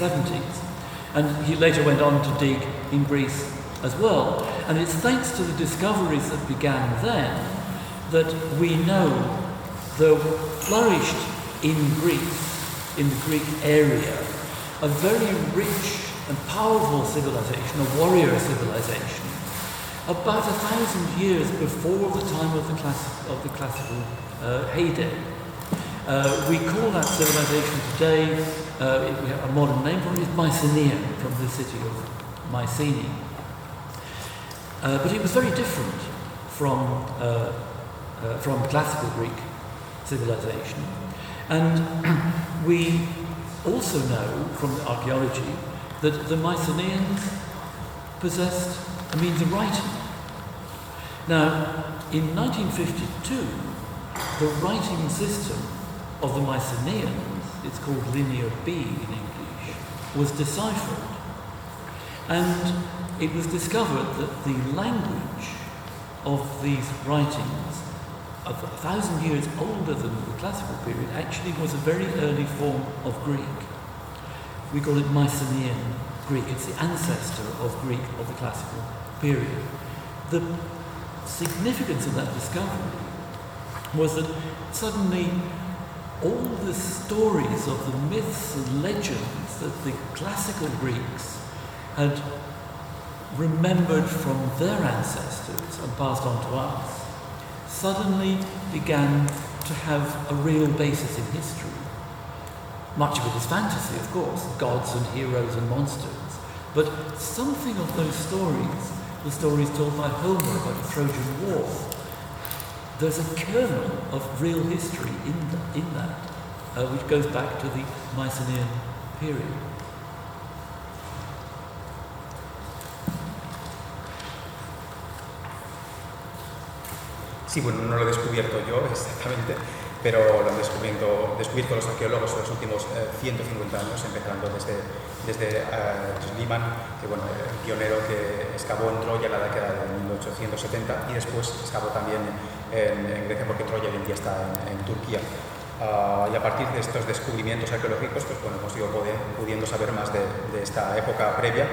370s. And he later went on to dig in Greece as well. And it's thanks to the discoveries that began then that we know there flourished in Greece, in the Greek area, a very rich and powerful civilization, a warrior civilization, about 1,000 years before the time of the classical heyday. We call that civilization today, we have a modern name for it, is Mycenaean, from the city of Mycenae. But it was very different from classical Greek civilization. And we also know from archaeology that the Mycenaeans possessed a means of writing. Now, in 1952, the writing system of the Mycenaeans, it's called Linear B in English, was deciphered. And it was discovered that the language of these writings, of 1,000 years older than the classical period, actually was a very early form of Greek. We call it Mycenaean Greek. It's the ancestor of Greek of the classical period. The significance of that discovery was that suddenly all the stories of the myths and legends that the classical Greeks had remembered from their ancestors and passed on to us suddenly began to have a real basis in history. Much of it is fantasy, of course, gods and heroes and monsters, but something of those stories, the stories told by Homer about the Trojan War, there's a kernel of real history in that, which goes back to the Mycenaean period. Sí, bueno, no lo he descubierto yo exactamente, pero lo han descubierto los arqueólogos en los últimos 150 años, empezando desde Schliemann, que bueno, el pionero que excavó en Troya en la década de 1870 y después excavó también en Grecia, porque Troya hoy en día está en Turquía. Y a partir de estos descubrimientos arqueológicos, pues bueno, hemos ido pudiendo saber más de esta época previa.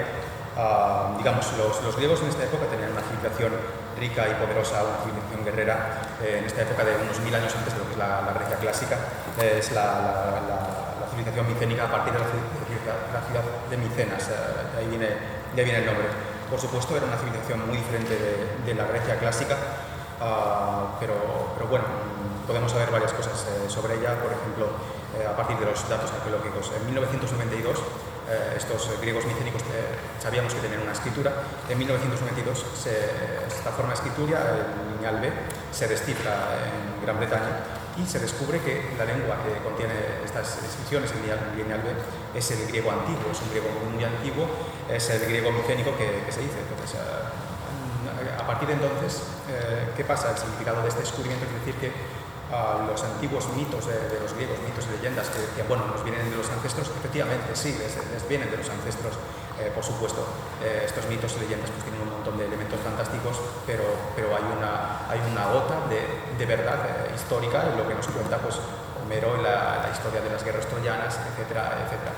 Digamos, los griegos en esta época tenían una civilización rica y poderosa, una civilización guerrera. En esta época de unos 1000 años antes de lo que es la Grecia clásica, es la civilización micénica a partir de la ciudad de Micenas, de ahí viene el nombre. Por supuesto, era una civilización muy diferente de la Grecia clásica, pero bueno, podemos saber varias cosas sobre ella. Por ejemplo, a partir de los datos arqueológicos. En 1992, estos griegos micénicos sabíamos que tenían una escritura. En 1992, esta forma de escritura, el lineal B, se descifra en Gran Bretaña y se descubre que la lengua que contiene estas inscripciones, el lineal B, es el griego antiguo, es un griego muy antiguo, es el griego micénico que se dice. Entonces, a partir de entonces, ¿qué pasa? El significado de este descubrimiento quiere decir que los antiguos mitos de los griegos, mitos y leyendas que decían, bueno, nos vienen de los ancestros, efectivamente, sí, les vienen de los ancestros, por supuesto. Estos mitos y leyendas pues tienen un montón de elementos fantásticos, pero hay una gota de verdad histórica en lo que nos cuenta pues Homero en la historia de las guerras troyanas, etcétera, etcétera.